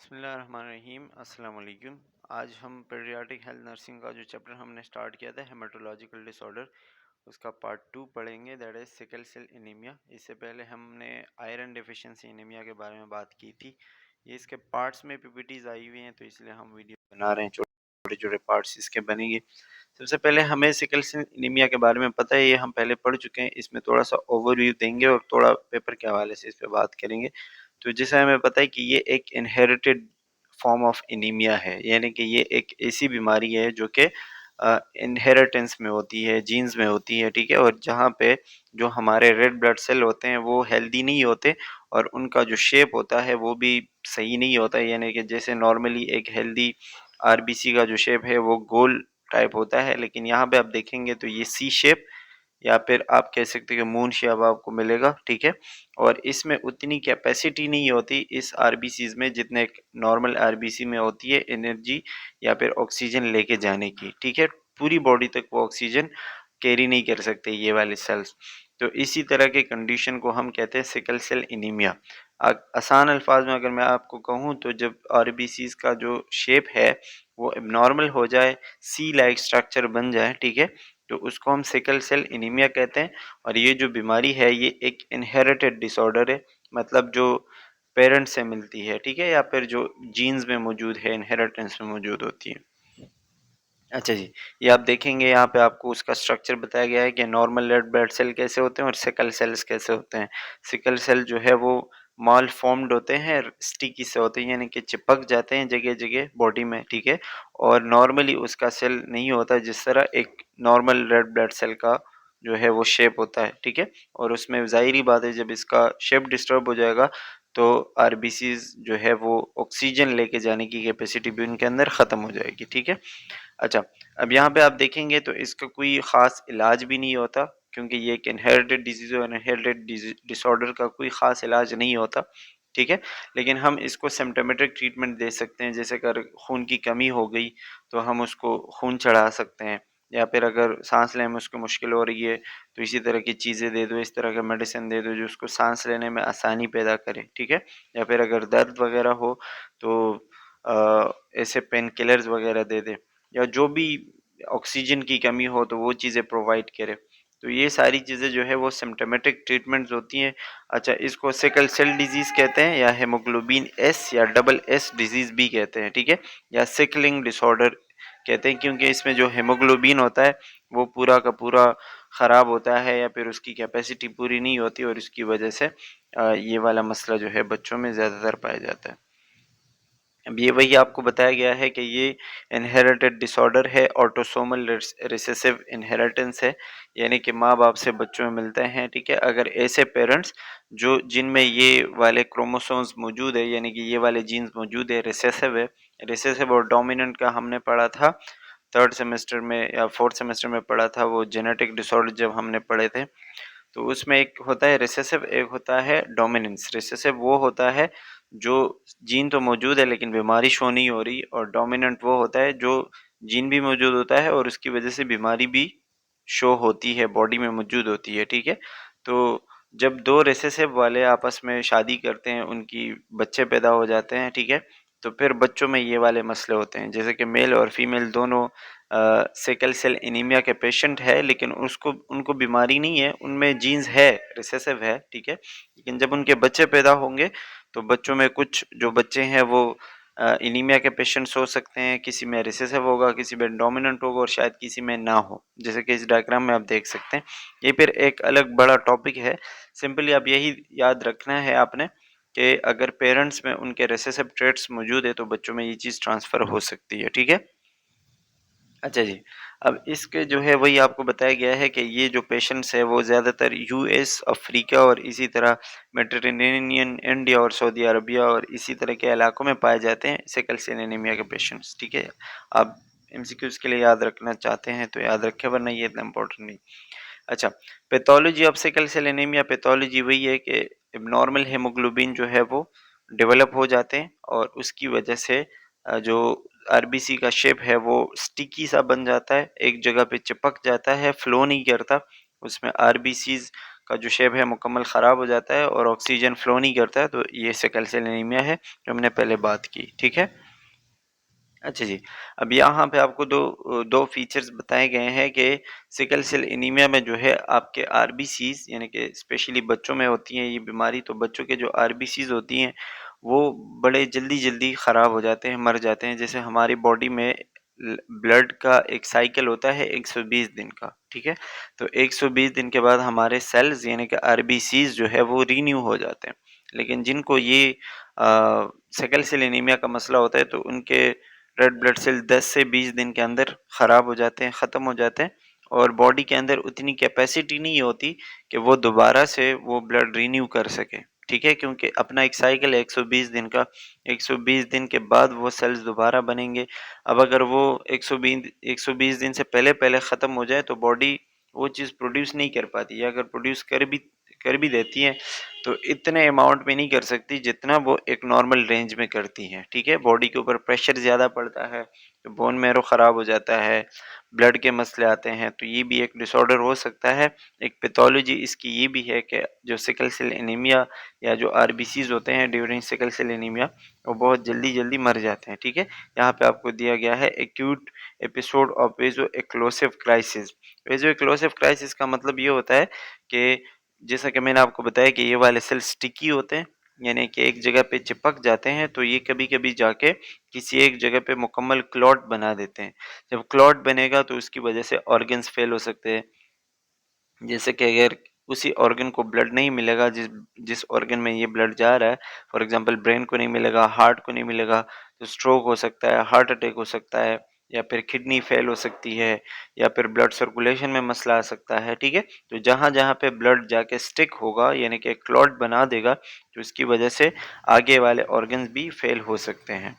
बिस्मिल्लाहिर्रहमानिर्रहीम अस्सलाम वालेकुम। आज हम पीडियाट्रिक हेल्थ नर्सिंग का जो चैप्टर हमने स्टार्ट किया था हेमाटोलॉजिकल डिसऑर्डर, उसका पार्ट 2 पढ़ेंगे, that is sickle cell anaemia. इससे पहले हमने आयरन डेफिशिएंसी एनीमिया के बारे में बात की थी। ये इसके पार्ट्स में पीपीटीज आई हुई हैं, तो इसलिए हम वीडियो बना रहे हैं, छोटे छोटे पार्ट्स इसके बनेंगे। सबसे पहले हमें सिकल सेल एनीमिया के बारे में पता है, ये हम पहले पढ़ चुके हैं। इसमें थोड़ा सा ओवरव्यू देंगे और थोड़ा पेपर के हवाले से इस पर बात करेंगे। तो जैसे हमें पता है कि ये एक इनहेरिटेड फॉर्म ऑफ एनीमिया है, यानी कि ये एक ऐसी बीमारी है जो कि इनहेरिटेंस में होती है, जीन्स में होती है, ठीक है। और जहाँ पे जो हमारे रेड ब्लड सेल होते हैं वो हेल्दी नहीं होते, और उनका जो शेप होता है वो भी सही नहीं होता है। यानी कि जैसे नॉर्मली एक हेल्दी आरबीसी का जो शेप है वो गोल टाइप होता है, लेकिन यहाँ पे आप देखेंगे तो ये सी शेप या फिर आप कह सकते हैं कि मून शेप आपको मिलेगा, ठीक है। और इसमें उतनी कैपेसिटी नहीं होती इस आरबीसीज में जितने एक नॉर्मल आरबीसी में होती है एनर्जी या फिर ऑक्सीजन लेके जाने की, ठीक है। पूरी बॉडी तक वो ऑक्सीजन कैरी नहीं कर सकते ये वाले सेल्स। तो इसी तरह के कंडीशन को हम कहते हैं सिकल सेल एनीमिया। आसान अल्फाज में अगर मैं आपको कहूँ तो जब आरबीसीज का जो शेप है वो एबनॉर्मल हो जाए, सी लाइक स्ट्रक्चर बन जाए, ठीक है, तो उसको हम सिकल सेल एनीमिया कहते हैं। और ये जो बीमारी है ये एक इनहेरिटेड डिसऑर्डर है, मतलब जो पेरेंट्स से मिलती है, ठीक है, या फिर जो जीन्स में मौजूद है, इनहेरिटेंस में मौजूद होती है। अच्छा जी, ये आप देखेंगे यहाँ पे आपको उसका स्ट्रक्चर बताया गया है कि नॉर्मल रेड ब्लड सेल कैसे होते हैं और सिकल सेल्स कैसे होते हैं। सिकल सेल जो है वो माल फॉर्म्ड होते हैं, स्टिकी से होते हैं, यानी कि चिपक जाते हैं जगह जगह बॉडी में, ठीक है। और नॉर्मली उसका सेल नहीं होता जिस तरह एक नॉर्मल रेड ब्लड सेल का जो है वो शेप होता है, ठीक है। और उसमें ज़ाहिरी बात है जब इसका शेप डिस्टर्ब हो जाएगा तो आरबीसीज जो है वो ऑक्सीजन लेके जाने की कैपेसिटी भी उनके अंदर ख़त्म हो जाएगी, ठीक है। अच्छा, अब यहाँ पे आप देखेंगे तो इसका कोई ख़ास इलाज भी नहीं होता, क्योंकि ये एक इनहेरिटेड डिजीज़ है और इनहेरिटेड डिसऑर्डर का कोई ख़ास इलाज नहीं होता, ठीक है। लेकिन हम इसको सिम्प्टोमेटिक ट्रीटमेंट दे सकते हैं। जैसे अगर खून की कमी हो गई तो हम उसको खून चढ़ा सकते हैं, या फिर अगर सांस लेने में उसको मुश्किल हो रही है तो इसी तरह की चीज़ें दे दो, इस तरह का मेडिसिन दे दो जो उसको सांस लेने में आसानी पैदा करे, ठीक है। या फिर अगर दर्द वगैरह हो तो ऐसे पेन किलर्स वगैरह दे दे, या जो भी ऑक्सीजन की कमी हो तो वो चीज़ें प्रोवाइड करे। तो ये सारी चीज़ें जो है वो सिम्प्टोमेटिक ट्रीटमेंट्स होती हैं। अच्छा, इसको सिकल सेल डिजीज़ कहते हैं, या हेमोग्लोबिन एस या डबल एस डिजीज़ भी कहते हैं, ठीक है, या सिकलिंग डिसऑर्डर कहते हैं, क्योंकि इसमें जो हेमोग्लोबिन होता है वो पूरा का पूरा ख़राब होता है या फिर उसकी कैपेसिटी पूरी नहीं होती, और इसकी वजह से ये वाला मसला जो है बच्चों में ज़्यादातर पाया जाता है। अब ये वही आपको बताया गया है कि ये इनहेरिटेड डिसऑर्डर है, ऑटोसोमल रिसेसिव इनहेरिटेंस है, यानी कि माँ बाप से बच्चों में मिलते हैं, ठीक है। अगर ऐसे पेरेंट्स जो जिनमें ये वाले क्रोमोसोम्स मौजूद है, यानी कि ये वाले जीन्स मौजूद है, रिसेसिव है। रिसेसिव और डोमिनेंट का हमने पढ़ा था थर्ड सेमेस्टर में या फोर्थ सेमेस्टर में पढ़ा था, वो जेनेटिक डिसऑर्डर जब हमने पढ़े थे। तो उसमें एक होता है रिसेसिव, एक होता है डोमिनेंस। रिसेसिव वो होता है जो जीन तो मौजूद है लेकिन बीमारी शो नहीं हो रही, और डोमिनेंट वो होता है जो जीन भी मौजूद होता है और उसकी वजह से बीमारी भी शो होती है, बॉडी में मौजूद होती है, ठीक है। तो जब दो रिसेसिव वाले आपस में शादी करते हैं, उनकी बच्चे पैदा हो जाते हैं, ठीक है, तो फिर बच्चों में ये वाले मसले होते हैं, जैसे कि मेल और फीमेल दोनों सिकल सेल एनीमिया के पेशेंट है, लेकिन उसको उनको बीमारी नहीं है, उनमें जीन्स है, रिसेसिव है, ठीक है। लेकिन जब उनके बच्चे पैदा होंगे तो बच्चों में कुछ जो बच्चे हैं वो एनीमिया के पेशेंट्स हो सकते हैं, किसी में रिसेसिव होगा, किसी में डोमिनेंट होगा, और शायद किसी में ना हो, जैसे कि इस डायग्राम में आप देख सकते हैं। ये फिर एक अलग बड़ा टॉपिक है। सिंपली अब यही याद रखना है आपने कि अगर पेरेंट्स में उनके रिसेसिव ट्रेट्स मौजूद है तो बच्चों में ये चीज़ ट्रांसफ़र हो सकती है, ठीक है। अच्छा जी, अब इसके जो है वही आपको बताया गया है कि ये जो पेशेंट्स है वो ज़्यादातर यूएस, अफ्रीका और इसी तरह मेडिटेरेनियन, इंडिया और सऊदी अरबिया और इसी तरह के इलाकों में पाए जाते हैं सिकल सेल एनीमिया के पेशेंट्स, ठीक है। आप एमसीक्यूज़ के लिए याद रखना चाहते हैं तो याद रखें, वरना ये इतना इम्पोर्टेंट नहीं। अच्छा, pathology of sickle cell anaemia, pathology वही है कि एबनॉर्मल हीमोग्लोबिन जो है वो डेवलप हो जाते हैं, और उसकी वजह से जो आरबीसी का शेप है वो स्टिकी सा बन जाता है, एक जगह पे चिपक जाता है, फ्लो नहीं करता। उसमें आरबीसीज का जो शेप है मुकम्मल ख़राब हो जाता है और ऑक्सीजन फ्लो नहीं करता है, तो ये सिकल सेल एनीमिया है जो हमने पहले बात की। ठीक है। अच्छा जी, अब यहाँ पे आपको दो फीचर्स बताए गए हैं कि सिकल सेल एनीमिया में जो है आपके आरबीसीज यानी कि स्पेशली बच्चों में होती है ये बीमारी, तो बच्चों के जो आरबीसीज होती हैं वो बड़े जल्दी ख़राब हो जाते हैं, मर जाते हैं। जैसे हमारी बॉडी में ब्लड का एक साइकिल होता है 120 दिन का, ठीक है? तो 120 दिन के बाद हमारे सेल्स यानी कि आरबीसीज जो है वो रिन्यू हो जाते हैं। लेकिन जिनको ये सिकल सेल एनीमिया का मसला होता है तो उनके रेड ब्लड सेल 10 से 20 दिन के अंदर ख़राब हो जाते हैं, ख़त्म हो जाते हैं और बॉडी के अंदर उतनी कैपेसिटी नहीं होती कि वो दोबारा से वो ब्लड रिन्यू कर सके। ठीक है? क्योंकि अपना एक साइकिल है 120 दिन का, 120 दिन के बाद वो सेल्स दोबारा बनेंगे। अब अगर वो 120 दिन से पहले ख़त्म हो जाए तो बॉडी वो चीज़ प्रोड्यूस नहीं कर पाती, या अगर प्रोड्यूस कर भी देती है तो इतने अमाउंट में नहीं कर सकती जितना वो एक नॉर्मल रेंज में करती हैं। ठीक है? बॉडी के ऊपर प्रेशर ज़्यादा पड़ता है, तो बोन मैरो ख़राब हो जाता है, ब्लड के मसले आते हैं, तो ये भी एक डिसऑर्डर हो सकता है। एक पैथोलॉजी इसकी ये भी है कि जो सिकल सेल एनीमिया या जो आरबीसीज होते हैं ड्यूरिंग सिकल सेल एनीमिया वो बहुत जल्दी जल्दी मर जाते हैं। ठीक है? यहाँ पे आपको दिया गया है acute episode of vaso occlusive crisis. Vaso occlusive crisis का मतलब ये होता है कि जैसा कि मैंने आपको बताया कि ये वाले सेल स्टिकी होते हैं, यानी कि एक जगह पे चिपक जाते हैं, तो ये कभी-कभी जाके किसी एक जगह पे मुकम्मल क्लॉट बना देते हैं। जब क्लॉट बनेगा तो उसकी वजह से ऑर्गन्स फेल हो सकते हैं। जैसे कि अगर उसी ऑर्गन को ब्लड नहीं मिलेगा जिस जिस ऑर्गन में ये ब्लड जा रहा है, फॉर एग्जांपल ब्रेन को नहीं मिलेगा, हार्ट को नहीं मिलेगा, तो स्ट्रोक हो सकता है, हार्ट अटैक हो सकता है, या फिर किडनी फेल हो सकती है, या फिर ब्लड सर्कुलेशन में मसला आ सकता है। ठीक है? तो जहाँ जहाँ पे ब्लड जाके स्टिक होगा यानी कि क्लॉट बना देगा, तो इसकी वजह से आगे वाले ऑर्गन्स भी फेल हो सकते हैं।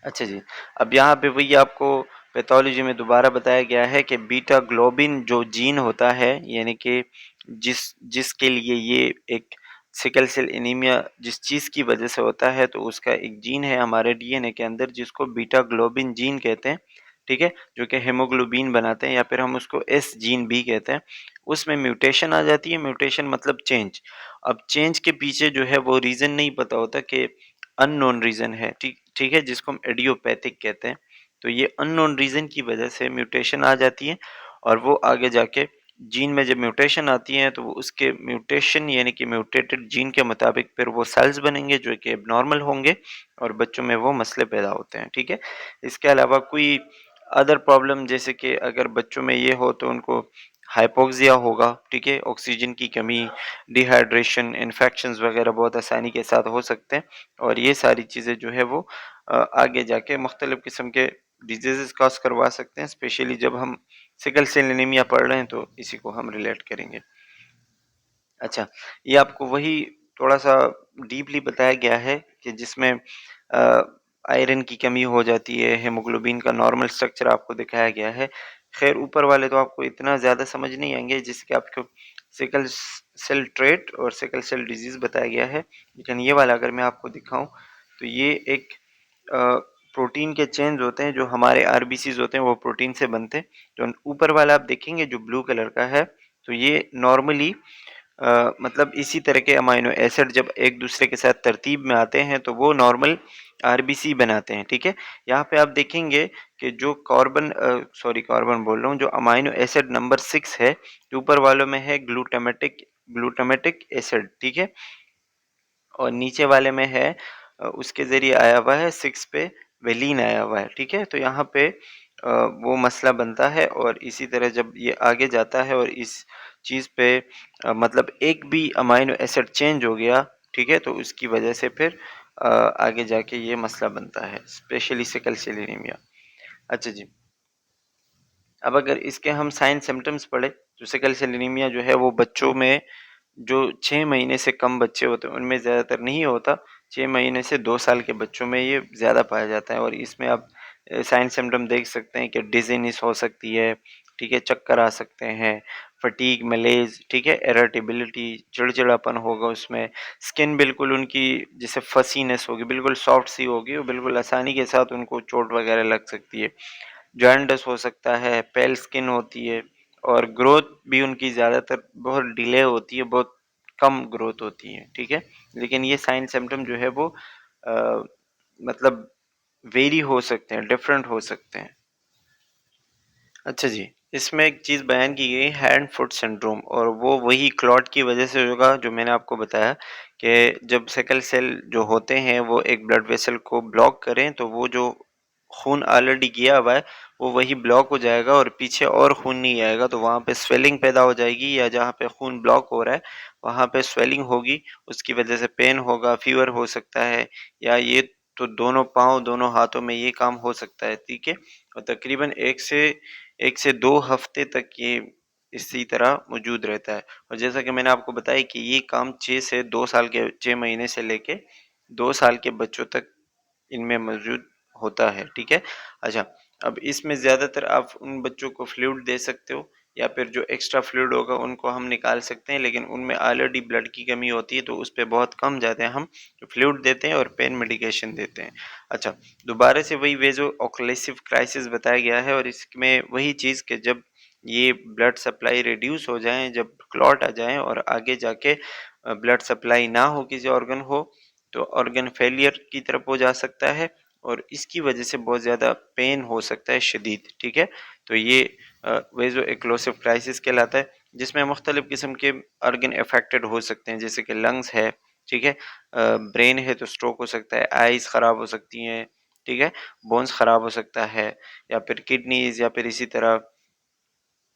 अच्छा जी, अब यहाँ पे वही आपको पैथोलॉजी में दोबारा बताया गया है कि बीटा ग्लोबिन जो जीन होता है, यानी कि जिसके लिए ये एक सिकल सेल एनीमिया जिस चीज़ की वजह से होता है, तो उसका एक जीन है हमारे डीएनए के अंदर जिसको बीटा ग्लोबिन जीन कहते हैं। ठीक है? जो कि हेमोग्लोबिन बनाते हैं, या फिर हम उसको एस जीन भी कहते हैं। उसमें म्यूटेशन आ जाती है, म्यूटेशन मतलब चेंज। अब चेंज के पीछे जो है वो रीज़न नहीं पता होता कि अननोन रीज़न है, ठीक ठीक है, जिसको हम इडियोपैथिक कहते हैं। तो ये अननोन रीज़न की वजह से म्यूटेशन आ जाती है और वो आगे जाके जीन में जब म्यूटेशन आती है तो वो उसके म्यूटेशन यानी कि म्यूटेटेड जीन के मुताबिक फिर वो सेल्स बनेंगे जो कि एबनॉर्मल होंगे और बच्चों में वो मसले पैदा होते हैं। ठीक है? इसके अलावा कोई अदर प्रॉब्लम जैसे कि अगर बच्चों में ये हो तो उनको हाइपोक्सिया होगा। ठीक है? ऑक्सीजन की कमी, डिहाइड्रेशन, इन्फेक्शंस वगैरह बहुत आसानी के साथ हो सकते हैं और ये सारी चीज़ें जो है वो आगे जाके मुख्तलिफ़ किस्म के डिजीज़ेज़ कॉज़ करवा सकते हैं। स्पेशली जब हम सिकल सेल एनीमिया पढ़ रहे हैं तो इसी को हम रिलेट करेंगे। अच्छा, ये आपको वही थोड़ा-सा डीपली बताया गया है कि जिसमें आयरन की कमी हो जाती है, हीमोग्लोबिन का नॉर्मल स्ट्रक्चर आपको दिखाया गया है। ख़ैर ऊपर वाले तो आपको इतना ज़्यादा समझ नहीं आएँगे जिससे कि आपको सिकल सेल ट्रेट और सिकल सेल डिज़ीज़ बताया गया है। लेकिन ये वाला अगर मैं आपको दिखाऊँ तो ये एक प्रोटीन के चेन्स होते हैं जो हमारे आरबीसीज़ होते हैं वो प्रोटीन से बनते हैं। तो ऊपर वाला आप देखेंगे जो ब्लू कलर का है, तो ये नॉर्मली मतलब इसी तरह के अमाइनो एसिड जब एक दूसरे के साथ तरतीब में आते हैं तो वो नॉर्मल आरबीसी बनाते हैं। ठीक है? यहाँ पे आप देखेंगे कि जो कार्बन बोल रहा हूँ, जो अमाइनो एसिड नंबर 6 है, जो ऊपर वालों में है ग्लूटामेटिक एसिड। ठीक है? और नीचे वाले में है उसके ज़रिए आया हुआ है 6 पे वेलिन आया हुआ है। ठीक है? तो यहाँ पे वो मसला बनता है और इसी तरह जब ये आगे जाता है और इस चीज़ पे मतलब एक भी अमाइनो एसिड चेंज हो गया, ठीक है? तो उसकी वजह से फिर आगे जाके ये मसला बनता है, स्पेशली सिकल सेल एनीमिया। अच्छा जी। अब अगर इसके हम साइन सिम्पटम्स पढ़े, तो सिकल सेल एनीमिया जो है वो बच्चों में जो 6 महीने से कम बच्चे होते हैं उनमें ज़्यादातर नहीं होता। 6 महीने से 2 साल के बच्चों में ये ज़्यादा पाया जाता है और इसमें आप साइन सिम्पटम देख सकते हैं कि डिज़ीनेस हो सकती है, ठीक है? चक्कर आ सकते हैं, फटीग, मलेज़, ठीक है? इरिटेबिलिटी, चिड़चिड़ापन होगा उसमें, स्किन बिल्कुल उनकी जैसे फसीनेस होगी, बिल्कुल सॉफ्ट सी होगी और बिल्कुल आसानी के साथ उनको चोट वगैरह लग सकती है। जॉन्डिस हो सकता है, पेल स्किन होती है और ग्रोथ भी उनकी ज़्यादातर बहुत डिले होती है, बहुत कम ग्रोथ होती है, ठीक है। लेकिन ये साइन सिम्टम जो है वो मतलब वेरी हो सकते हैं, डिफरेंट हो सकते हैं। अच्छा जी, इसमें एक चीज़ बयान की गई हैंड फुट सिंड्रोम, और वो वही क्लॉट की वजह से होगा जो मैंने आपको बताया कि जब सिकल सेल जो होते हैं वो एक ब्लड वेसल को ब्लॉक करें तो वो जो खून ऑलरेडी गया हुआ है वो वही ब्लॉक हो जाएगा और पीछे और खून नहीं आएगा, तो वहाँ पे स्वेलिंग पैदा हो जाएगी, या जहाँ पे खून ब्लॉक हो रहा है वहाँ पे स्वेलिंग होगी, उसकी वजह से पेन होगा, फीवर हो सकता है, या ये तो दोनों पाँव दोनों हाथों में ये काम हो सकता है, ठीक है। और तकरीबन एक से 2 हफ्ते तक ये इसी तरह मौजूद रहता है। और जैसा कि मैंने आपको बताया कि ये काम 6 से 2 साल के 6 महीने से लेके 2 साल के बच्चों तक इनमें मौजूद होता है, ठीक है। अच्छा, अब इसमें ज़्यादातर आप उन बच्चों को फ्लूइड दे सकते हो, या फिर जो एक्स्ट्रा फ्लूइड होगा उनको हम निकाल सकते हैं, लेकिन उनमें ऑलरेडी ब्लड की कमी होती है तो उस पे बहुत कम जाते हैं हम, फ्लूइड देते हैं और पेन मेडिकेशन देते हैं। अच्छा, दोबारा से वही वेज़ो ऑक्लूसिव क्राइसिस बताया गया है, और इसमें वही चीज़ कि जब ये ब्लड सप्लाई रिड्यूस हो जाए, जब क्लॉट आ जाए और आगे जाके ब्लड सप्लाई ना हो, किसी ऑर्गन हो, तो ऑर्गन फेलियर की तरफ हो जा सकता है, और इसकी वजह से बहुत ज़्यादा पेन हो सकता है शदीद, ठीक है। तो ये वेज़ो एक्लोसिव क्राइसिस कहलाता है, जिसमें मुख्तलिफ किस्म के ऑर्गन अफेक्टेड हो सकते हैं, जैसे कि लंग्स है, ठीक है, ब्रेन है तो स्ट्रोक हो सकता है, आइज़ ख़राब हो सकती हैं, ठीक है, बोन्स ख़राब हो सकता है, या फिर किडनीज़, या फिर इसी तरह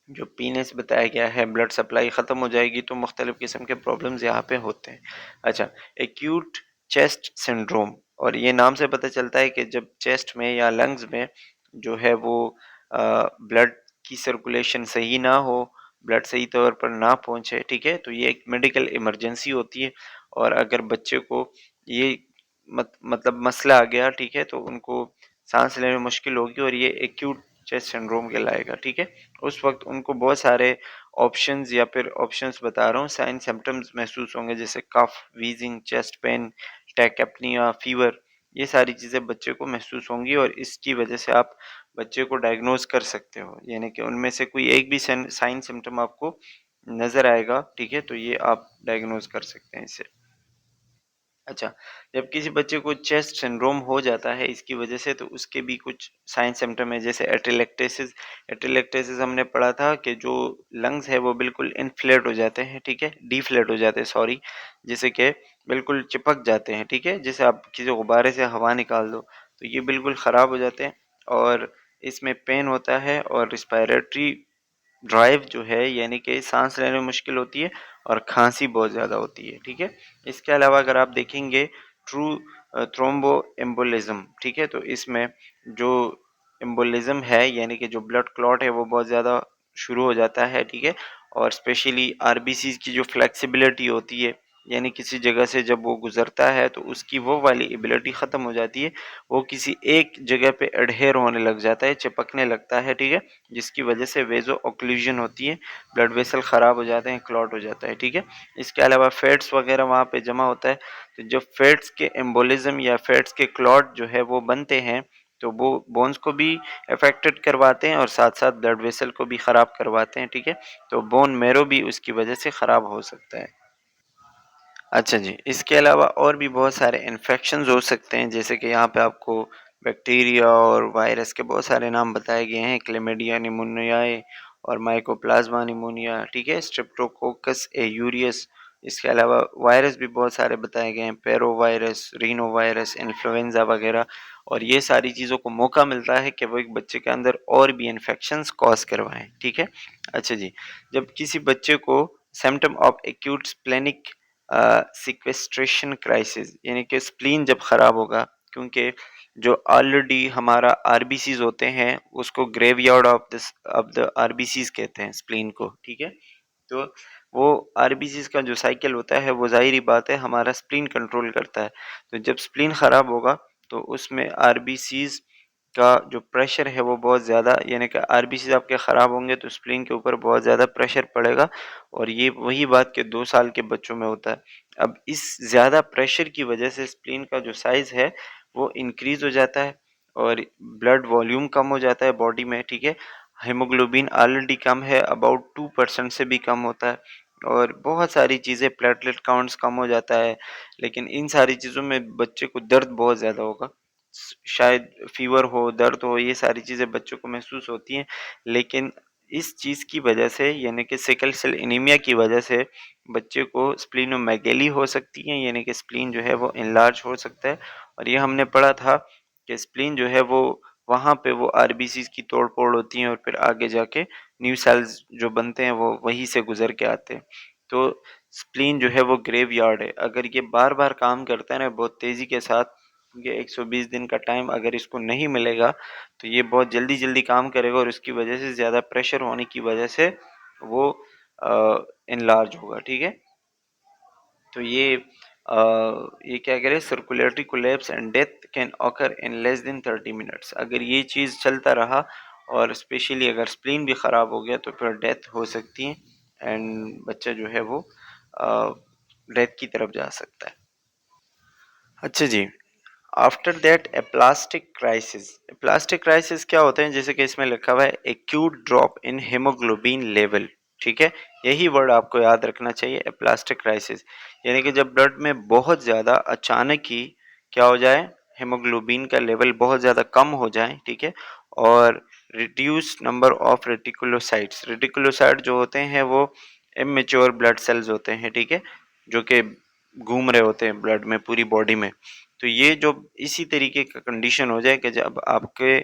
जो पीनेस बताया गया है, ब्लड सप्लाई ख़त्म हो जाएगी, तो मुख्तलिफ़ किस्म के प्रॉब्लम्स यहाँ पे होते हैं। अच्छा, एक्यूट चेस्ट सिंड्रोम, और ये नाम से पता चलता है कि जब चेस्ट में या लंग्स में जो है वो ब्लड की सर्कुलेशन सही ना हो, ब्लड सही तौर पर ना पहुँचे, ठीक है, तो ये एक मेडिकल इमरजेंसी होती है। और अगर बच्चे को ये मतलब मसला आ गया, ठीक है, तो उनको सांस लेने में मुश्किल होगी, और ये एक्यूट चेस्ट सिंड्रोम कहलाएगा, ठीक है। उस वक्त उनको बहुत सारे ऑप्शंस, या फिर ऑप्शंस बता रहा हूँ, साइन सिम्टम्स महसूस होंगे, जैसे कफ, वीजिंग, चेस्ट पेन, टैकेप्निया, फीवर, ये सारी चीज़ें बच्चे को महसूस होंगी, और इसकी वजह से आप बच्चे को डायग्नोज कर सकते हो, यानी कि उनमें से कोई एक भी साइन सिम्टम आपको नज़र आएगा, ठीक है, तो ये आप डायग्नोज कर सकते हैं इसे। अच्छा, जब किसी बच्चे को चेस्ट सिंड्रोम हो जाता है इसकी वजह से, तो उसके भी कुछ साइन सिम्टम है, जैसे एटेलेक्टेसिस। एटेलेक्टेसिस हमने पढ़ा था कि जो लंग्स है वो बिल्कुल इन्फ्लेट हो जाते हैं, ठीक है, डिफ्लेट हो जाते हैं, सॉरी, जैसे कि बिल्कुल चिपक जाते हैं, ठीक है, जैसे आप किसी गुब्बारे से हवा निकाल दो तो ये बिल्कुल ख़राब हो जाते हैं, और इसमें पेन होता है, और रिस्पायरेटरी ड्राइव जो है, यानी कि सांस लेने में मुश्किल होती है, और खांसी बहुत ज़्यादा होती है, ठीक है। इसके अलावा अगर आप देखेंगे ट्रू थ्रोम्बो एम्बोलिज्म, ठीक है, तो इसमें जो एम्बोलिज्म है, यानी कि जो ब्लड क्लॉट है वो बहुत ज़्यादा शुरू हो जाता है, ठीक है, और स्पेशली आरबीसी की जो फ्लेक्सिबिलिटी होती है, यानी किसी जगह से जब वो गुजरता है तो उसकी वो वाली एबिलिटी ख़त्म हो जाती है, वो किसी एक जगह पे अडहेर होने लग जाता है, चिपकने लगता है, ठीक है, जिसकी वजह से वेजो ऑक्लूजन होती है, ब्लड वेसल ख़राब हो जाते हैं, क्लॉट हो जाता है, ठीक है। इसके अलावा फैट्स वगैरह वहाँ पे जमा होता है, तो जब फैट्स के एम्बोलिज्म या फैट्स के क्लॉट जो है वो बनते हैं, तो वो बोन्स को भी अफेक्टेड करवाते हैं और साथ साथ ब्लड वेसल को भी ख़राब करवाते हैं, ठीक है, तो बोन मेरो भी उसकी वजह से ख़राब हो सकता है। अच्छा जी, इसके अलावा और भी बहुत सारे इन्फेक्शंस हो सकते हैं, जैसे कि यहाँ पे आपको बैक्टीरिया और वायरस के बहुत सारे नाम बताए गए हैं, क्लेमिडिया निमोनियाe और माइकोप्लाज्मा निमोनिया, ठीक है, स्ट्रेप्टोकोकस एयूरियस। इसके अलावा वायरस भी बहुत सारे बताए गए हैं, पेरो वायरस, रीनो वायरस, इन्फ्लुएंजा वगैरह, और ये सारी चीज़ों को मौका मिलता है कि वो एक बच्चे के अंदर और भी इन्फेक्शंस कॉज करवाएं, ठीक है। अच्छा जी, जब किसी बच्चे को symptom of acute splenic sequestration crisis, यानी कि स्प्लीन जब ख़राब होगा, क्योंकि जो ऑलरेडी हमारा आरबीसीज होते हैं उसको ग्रेवयार्ड ऑफ द आरबीसीज कहते हैं स्प्लीन को, ठीक है, तो वो आरबीसीज का जो साइकिल होता है वो ज़ाहिर बात है हमारा स्प्लीन कंट्रोल करता है, तो जब स्प्लीन ख़राब होगा तो उसमें आरबीसीज का जो प्रेशर है वो बहुत ज़्यादा, यानी कि आरबीसीज आपके ख़राब होंगे तो स्प्लीन के ऊपर बहुत ज़्यादा प्रेशर पड़ेगा, और ये वही बात के 2 साल के बच्चों में होता है। अब इस ज़्यादा प्रेशर की वजह से स्प्लीन का जो साइज़ है वो इंक्रीज़ हो जाता है, और ब्लड वॉल्यूम कम हो जाता है बॉडी में, ठीक है। हीमोग्लोबिन ऑलरेडी कम है, अबाउट 2% से भी कम होता है, और बहुत सारी चीज़ें, प्लेटलेट काउंट्स कम हो जाता है। लेकिन इन सारी चीज़ों में बच्चे को दर्द बहुत ज़्यादा होगा, शायद फीवर हो, दर्द हो, ये सारी चीज़ें बच्चों को महसूस होती हैं। लेकिन इस चीज़ की वजह से, यानी कि सिकल सेल एनीमिया की वजह से बच्चे को स्प्लीनोमेगेली हो सकती है, यानी कि स्प्लीन जो है वो इनलार्ज हो सकता है। और ये हमने पढ़ा था कि स्प्लीन जो है वो वहाँ पे वो आरबीसीज की तोड़-फोड़ होती है और फिर आगे जाके न्यू सेल्स जो बनते हैं वो वहीं से गुजर के आते हैं। तो स्प्लीन जो है वो ग्रेवयार्ड है। अगर ये बार-बार काम करता है ना बहुत तेज़ी के साथ, ये 120 दिन का टाइम अगर इसको नहीं मिलेगा तो ये बहुत जल्दी-जल्दी काम करेगा, और उसकी वजह से ज़्यादा प्रेशर होने की वजह से वो एनलार्ज होगा, ठीक है। तो ये क्या कह रहे हैं, circulatory collapse and death can occur in less than 30 minutes. अगर ये चीज़ चलता रहा और स्पेशली अगर स्प्लीन भी ख़राब हो गया तो फिर डेथ हो सकती है, एंड बच्चा जो है वो डेथ की तरफ जा सकता है। अच्छा जी, after that aplastic crisis. Aplastic crisis क्या होते हैं, जैसे कि इसमें लिखा हुआ है acute drop in haemoglobin level, ठीक है। यही वर्ड आपको याद रखना चाहिए, एप्लास्टिक क्राइसिस, यानी कि जब ब्लड में बहुत ज़्यादा अचानक ही क्या हो जाए, हेमोग्लोबिन का लेवल बहुत ज़्यादा कम हो जाए, ठीक है। और reduce number of reticulocytes, reticulocyte जो होते हैं वो इमेच्योर ब्लड सेल्स होते हैं, ठीक है, जो कि घूम रहे होते हैं ब्लड में पूरी बॉडी में। तो ये जो इसी तरीके का कंडीशन हो जाए कि जब आपके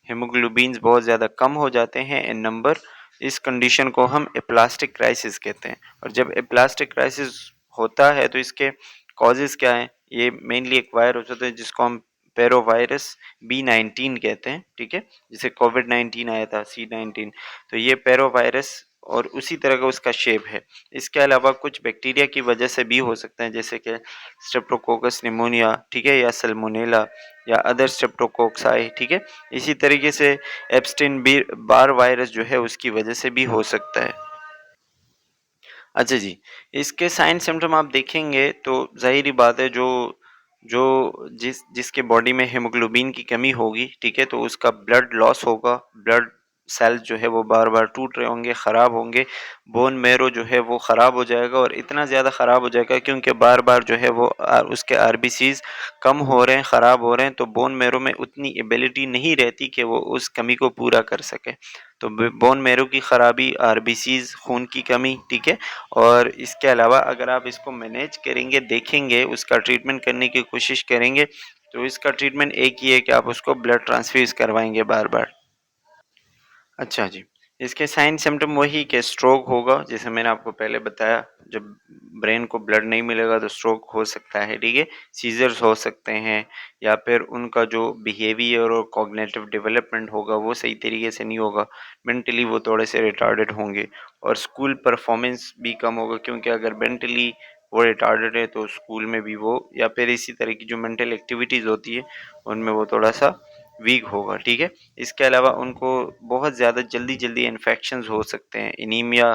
हेमोग्लोबिन्स बहुत ज़्यादा कम हो जाते हैं इन नंबर, इस कंडीशन को हम एप्लास्टिक क्राइसिस कहते हैं। और जब एप्लास्टिक क्राइसिस होता है तो इसके कॉजेज़ क्या हैं, ये मेनली एक वायरस होता है जिसको हम पेरोवायरस B19 कहते हैं, ठीक है, जिसे कोविड-19 आया था, C19। तो ये पेरोवायरस और उसी तरह का उसका शेप है। इसके अलावा कुछ बैक्टीरिया की वजह से भी हो सकते हैं, जैसे कि स्ट्रेप्टोकोकस निमोनिया, ठीक है, या सल्मोनेला या अदर स्ट्रेप्टोकोक्साई, ठीक है। इसी तरीके से एप्स्टीन बार वायरस जो है उसकी वजह से भी हो सकता है। अच्छा जी, इसके साइन सिम्पटम आप देखेंगे तो ज़ाहिर-सी बात है, जो जो जिसके बॉडी में हीमोग्लोबिन की कमी होगी, ठीक है, तो उसका ब्लड लॉस होगा, ब्लड सेल्स जो है वो बार-बार टूट रहे होंगे, ख़राब होंगे, बोन मैरो जो है वो ख़राब हो जाएगा, और इतना ज़्यादा ख़राब हो जाएगा क्योंकि बार-बार जो है वो उसके आरबीसीज़ कम हो रहे हैं, ख़राब हो रहे हैं, तो बोन मैरो में उतनी एबिलिटी नहीं रहती कि वो उस कमी को पूरा कर सके। तो बोन मैरो की ख़राबी, आरबीसीज़, खून की कमी, ठीक है। और इसके अलावा अगर आप इसको मैनेज करेंगे, देखेंगे, उसका ट्रीटमेंट करने की कोशिश करेंगे, तो इसका ट्रीटमेंट एक ही है कि आप उसको ब्लड ट्रांसफ्यूज़ करवाएँगे बार-बार। अच्छा जी, इसके साइन सिम्पटम वही कि स्ट्रोक होगा, जैसे मैंने आपको पहले बताया, जब ब्रेन को ब्लड नहीं मिलेगा तो स्ट्रोक हो सकता है, ठीक है। सीज़र्स हो सकते हैं, या फिर उनका जो बिहेवियर और कॉग्निटिव डेवलपमेंट होगा वो सही तरीके से नहीं होगा, मेंटली वो थोड़े से रिटार्डेड होंगे, और स्कूल परफॉर्मेंस भी कम होगा, क्योंकि अगर मेंटली वो रिटार्डेड है तो स्कूल में भी वो, या फिर इसी तरह की जो मेंटल एक्टिविटीज़ होती है उनमें वो थोड़ा सा वीक होगा, ठीक है। इसके अलावा उनको बहुत ज़्यादा जल्दी-जल्दी इन्फेक्शंस हो सकते हैं, एनीमिया,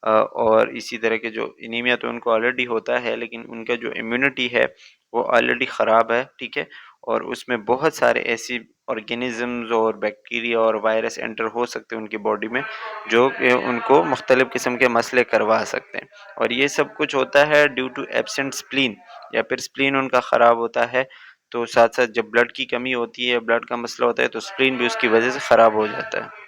और इसी तरह के, जो एनीमिया तो उनको ऑलरेडी होता है, लेकिन उनका जो इम्यूनिटी है वो ऑलरेडी ख़राब है, ठीक है। और उसमें बहुत सारे ऐसी ऑर्गेनिज़म्स और बैक्टीरिया और वायरस एंटर हो सकते हैं उनकी बॉडी में, जो कि उनको मुख्तलिफ़ किस्म के मसले करवा सकते हैं। और ये सब कुछ होता है ड्यू टू एब्सेंट स्प्लीन, या फिर स्प्लीन उनका ख़राब होता है। तो साथ-साथ जब ब्लड की कमी होती है, ब्लड का मसला होता है, तो स्प्लीन भी उसकी वजह से ख़राब हो जाता है।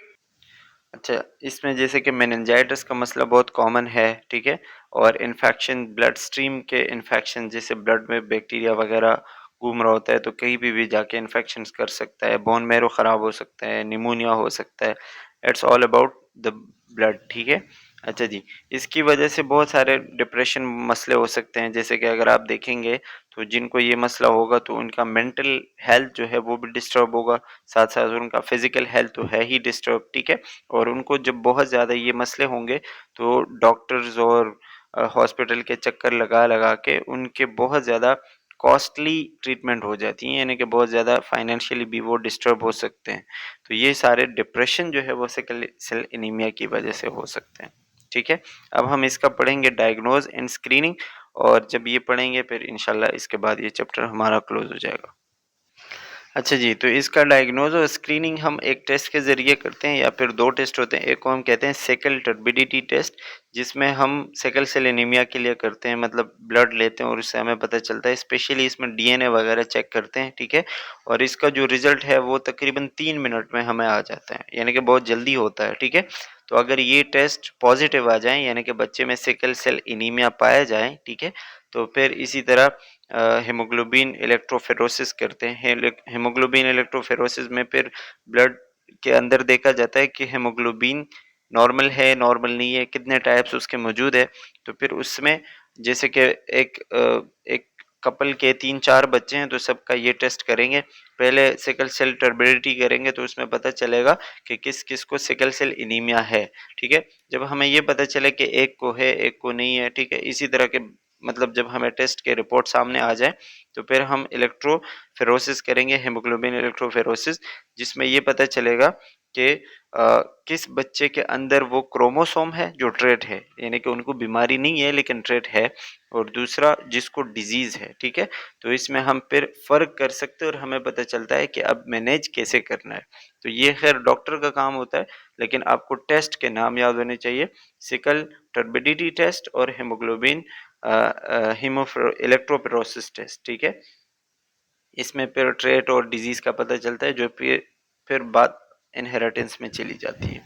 अच्छा, इसमें जैसे कि मेनिंजाइटिस का मसला बहुत कॉमन है, ठीक है? और इन्फेक्शन, ब्लड स्ट्रीम के इन्फेक्शन, जैसे ब्लड में बैक्टीरिया वगैरह घूम रहा होता है तो कहीं भी जाके इन्फेक्शंस कर सकता है, बोन मैरो ख़राब हो सकता है, निमोनिया हो सकता है। It's all about the blood, ठीक है? अच्छा जी, इसकी वजह से बहुत सारे डिप्रेशन मसले हो सकते हैं, जैसे कि अगर आप देखेंगे तो जिनको ये मसला होगा तो उनका मेंटल हेल्थ जो है वो भी डिस्टर्ब होगा, साथ-साथ उनका फिज़िकल हेल्थ तो है ही डिस्टर्ब, ठीक है? और उनको जब बहुत ज़्यादा ये मसले होंगे तो डॉक्टर्स और हॉस्पिटल के चक्कर लगा-लगा के उनके बहुत ज़्यादा कॉस्टली ट्रीटमेंट हो जाती हैं, यानी कि बहुत ज़्यादा फाइनेंशियली भी वो डिस्टर्ब हो सकते हैं। तो ये सारे डिप्रेशन जो है वो सिकल सेल एनीमिया की वजह से हो सकते हैं, ठीक है? अब हम इसका पढ़ेंगे डायग्नोज़ एंड स्क्रीनिंग, और जब ये पढ़ेंगे फिर इंशाल्लाह इसके बाद ये चैप्टर हमारा क्लोज़ हो जाएगा। अच्छा जी, तो इसका डायग्नोज और स्क्रीनिंग हम एक टेस्ट के ज़रिए करते हैं या फिर 2 टेस्ट होते हैं। एक को हम कहते हैं सिकल टर्बिडिटी टेस्ट, जिसमें हम सिकल सेल एनीमिया के लिए करते हैं, मतलब ब्लड लेते हैं और उससे हमें पता चलता है। स्पेशली इसमें डीएनए वगैरह चेक करते हैं, ठीक है? और इसका जो रिज़ल्ट है वो तकरीबन 3 मिनट में हमें आ जाता है, यानी कि बहुत जल्दी होता है, ठीक है? तो अगर ये टेस्ट पॉज़िटिव आ जाएँ, यानी कि बच्चे में सिकल सेल एनीमिया पाया जाए, ठीक है? तो फिर इसी तरह हीमोग्लोबिन इलेक्ट्रोफेरोसिस करते हैं। हीमोग्लोबिन इलेक्ट्रोफेरोसिस में फिर ब्लड के अंदर देखा जाता है कि हीमोग्लोबिन नॉर्मल है, नॉर्मल नहीं है, कितने टाइप्स उसके मौजूद है। तो फिर उसमें जैसे कि एक कपल के 3-4 बच्चे हैं तो सबका ये टेस्ट करेंगे। पहले सिकल सेल टर्बिडिटी करेंगे तो उसमें पता चलेगा कि किस-किस को सिकल सेल एनीमिया है, ठीक है? जब हमें ये पता चले कि एक को है, एक को नहीं है, ठीक है? इसी तरह के मतलब जब हमें टेस्ट के रिपोर्ट सामने आ जाए तो फिर हम इलेक्ट्रोफेरोसिस करेंगे, हीमोग्लोबिन इलेक्ट्रोफेरोसिस, जिसमें ये पता चलेगा कि किस बच्चे के अंदर वो क्रोमोसोम है जो ट्रेट है, यानी कि उनको बीमारी नहीं है लेकिन ट्रेट है, और दूसरा जिसको डिजीज है, ठीक है? तो इसमें हम फिर फर्क कर सकते हैं और हमें पता चलता है कि अब मैनेज कैसे करना है। तो ये खैर डॉक्टर का काम होता है, लेकिन आपको टेस्ट के नाम याद होने चाहिए। सिकल टर्बिडिटी टेस्ट और हीमोग्लोबिन इलेक्ट्रोफोरेसिस टेस्ट, ठीक है? इसमें फिर ट्रेट और डिजीज का पता चलता है, जो फिर बात इनहेरिटेंस में चली जाती है।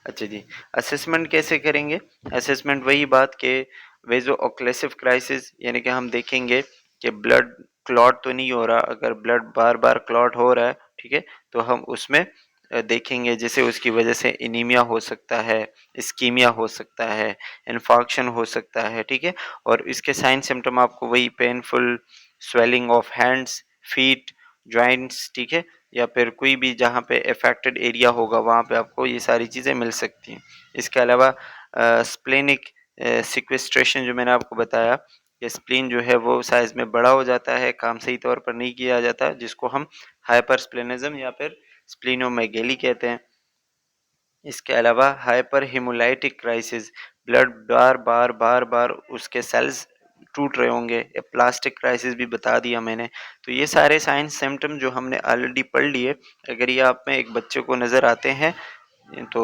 अच्छा जी, असेसमेंट कैसे करेंगे? असेसमेंट वही बात कि वेजो ऑक्लेसिव क्राइसिस, यानी कि हम देखेंगे कि ब्लड क्लॉट तो नहीं हो रहा। अगर ब्लड बार बार क्लॉट हो रहा है, ठीक है, तो हम उसमें देखेंगे जैसे उसकी वजह से एनीमिया हो सकता है, इस्कीमिया हो सकता है, इन्फाक्शन हो सकता है, ठीक है? और इसके साइन सिम्टम आपको वही painful swelling of hands, feet, joints, ठीक है? या फिर कोई भी जहाँ पे अफेक्टेड एरिया होगा वहाँ पे आपको ये सारी चीज़ें मिल सकती हैं। इसके अलावा स्प्लेनिक सिक्वेस्ट्रेशन जो मैंने आपको बताया, कि स्प्लीन जो है वो साइज़ में बड़ा हो जाता है, काम सही तौर पर नहीं किया जाता, जिसको हम हाइपरस्प्लेनिज्म या फिर स्प्लीनोमेगेली कहते हैं। इसके अलावा हाइपर हेमोलाइटिक क्राइसिस, ब्लड बार बार उसके सेल्स टूट रहे होंगे, या प्लास्टिक क्राइसिस भी बता दिया मैंने। तो ये सारे साइन सिम्टम जो हमने ऑलरेडी पढ़ लिए, अगर ये आप में एक बच्चे को नज़र आते हैं तो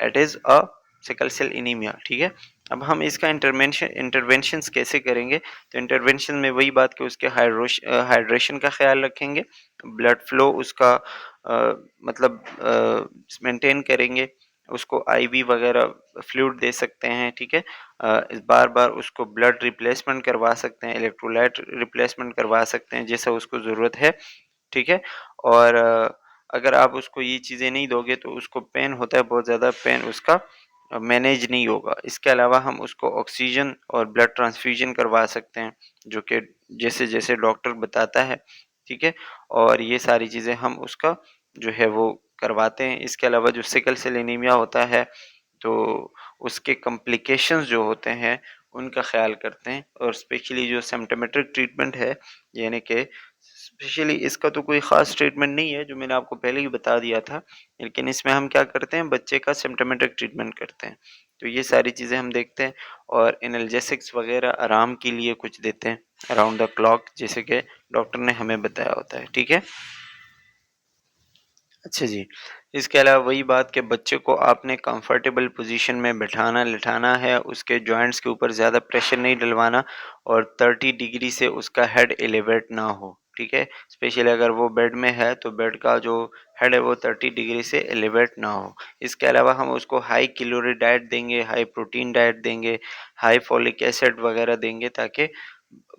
it is a sickle cell anaemia, ठीक है? अब हम इसका इंटरवेंशंस कैसे करेंगे? तो इंटरवेंशन में वही बात कि उसके हाइड्रेशन का ख्याल रखेंगे, ब्लड फ्लो उसका मतलब मेंटेन करेंगे, उसको आईवी वगैरह फ्लूइड दे सकते हैं, ठीक है? बार बार उसको ब्लड रिप्लेसमेंट करवा सकते हैं, इलेक्ट्रोलाइट रिप्लेसमेंट करवा सकते हैं जैसा उसको ज़रूरत है, ठीक है? और अगर आप उसको ये चीज़ें नहीं दोगे तो उसको पेन होता है, बहुत ज़्यादा पेन उसका मैनेज नहीं होगा। इसके अलावा हम उसको ऑक्सीजन और ब्लड ट्रांसफ्यूजन करवा सकते हैं, जो कि जैसे-जैसे डॉक्टर बताता है, ठीक है? और ये सारी चीज़ें हम उसका जो है वो करवाते हैं। इसके अलावा जो सिकल सेल एनीमिया होता है, तो उसके कॉम्प्लिकेशंस जो होते हैं उनका ख्याल करते हैं, और स्पेशली जो सिम्प्टोमेटिक ट्रीटमेंट है, यानी कि स्पेशली इसका तो कोई ख़ास ट्रीटमेंट नहीं है, जो मैंने आपको पहले ही बता दिया था, लेकिन इसमें हम क्या करते हैं, बच्चे का सिम्प्टोमेटिक ट्रीटमेंट करते हैं। तो ये सारी चीज़ें हम देखते हैं, और एनाल्जेसिक्स वगैरह आराम के लिए कुछ देते हैं अराउंड द क्लॉक, जैसे कि डॉक्टर ने हमें बताया होता है, ठीक है? अच्छा जी, इसके अलावा वही बात कि बच्चे को आपने कंफर्टेबल पोजीशन में बिठाना-लिटाना है, उसके जॉइंट्स के ऊपर ज़्यादा प्रेशर नहीं डलवाना, और 30 डिग्री से उसका हेड एलिवेट ना हो, ठीक है? स्पेशली अगर वो बेड में है तो बेड का जो हेड है वो 30 डिग्री से एलिवेट ना हो। इसके अलावा हम उसको हाई कैलोरी डाइट देंगे, हाई प्रोटीन डाइट देंगे, हाई फोलिक एसिड वगैरह देंगे, ताकि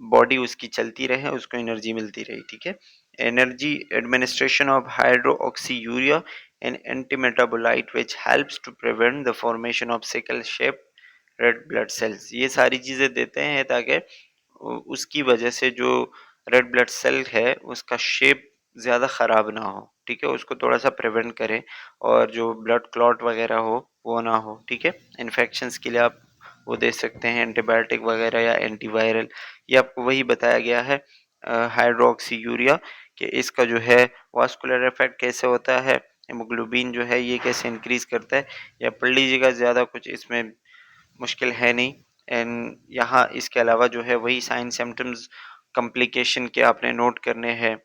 बॉडी उसकी चलती रहे, उसको एनर्जी मिलती रहे, ठीक है? Energy administration of hydroxyurea, an antimetabolite which helps to prevent the formation of sickle shaped red blood cells। ये सारी चीज़ें देते हैं ताकि उसकी वजह से जो रेड ब्लड सेल है उसका शेप ज़्यादा ख़राब ना हो, ठीक है? उसको थोड़ा सा प्रिवेंट करें, और जो ब्लड क्लॉट वगैरह हो वो ना हो, ठीक है? इन्फेक्शंस के लिए आप वो दे सकते हैं एंटीबायोटिक वगैरह या एंटीवायरल। ये आपको वही बताया गया है हाइड्रोक्सीयूरिया, कि इसका जो है वास्कुलर इफेक्ट कैसे होता है, हेमोग्लोबिन जो है ये कैसे इंक्रीज करता है, या पढ़ लीजिएगा, ज़्यादा कुछ इसमें मुश्किल है नहीं। एंड यहाँ इसके अलावा जो है वही साइन सिम्टम्स कॉम्प्लिकेशन के आपने नोट करने हैं,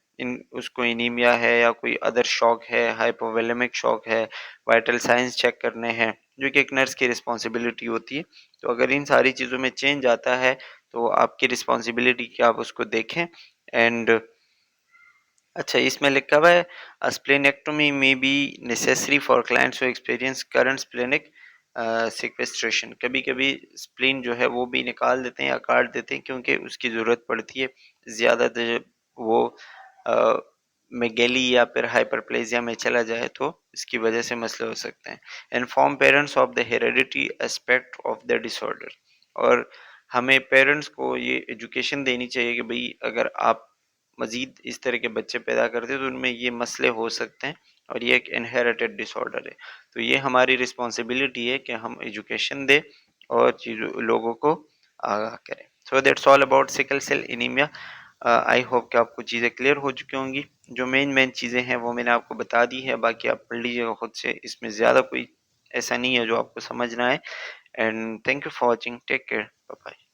उसको एनीमिया है या कोई अदर शॉक है, हाइपोवोलेमिक शॉक है, वाइटल साइंस चेक करने हैं, जो कि एक नर्स की रिस्पॉन्सिबिलिटी होती है। तो अगर इन सारी चीज़ों में चेंज आता है तो आपकी रिस्पॉन्सिबिलिटी कि आप उसको देखें। एंड अच्छा, इसमें लिखा हुआ है स्प्लेनेक्टोमी में be necessary for clients who experience current splenic sequestration. कभी कभी स्प्लीन जो है वो भी निकाल देते हैं या काट देते हैं क्योंकि उसकी ज़रूरत पड़ती है। ज़्यादातर वो मेगेली या फिर हाइपरप्लेजिया में चला जाए तो इसकी वजह से मसले हो सकते हैं। Inform parents of the heredity aspect of the disorder. और हमें पेरेंट्स को ये एजुकेशन देनी चाहिए कि भाई अगर आप मजीद इस तरह के बच्चे पैदा करते हैं तो उनमें ये मसले हो सकते हैं और ये एक इनहेरिटेड डिसऑर्डर है। तो ये हमारी रिस्पॉन्सिबिलिटी है कि हम एजुकेशन दें और चीज़ों लोगों को आगाह करें। So that's all about sickle cell anaemia. I hope कि आपको चीज़ें क्लियर हो चुकी होंगी। जो मेन चीज़ें हैं वो मैंने आपको बता दी है, बाकी आप पढ़ लीजिएगा खुद से। इसमें ज़्यादा कोई ऐसा नहीं है जो आपको समझ ना आए। And thank you for watching, take care, bye bye.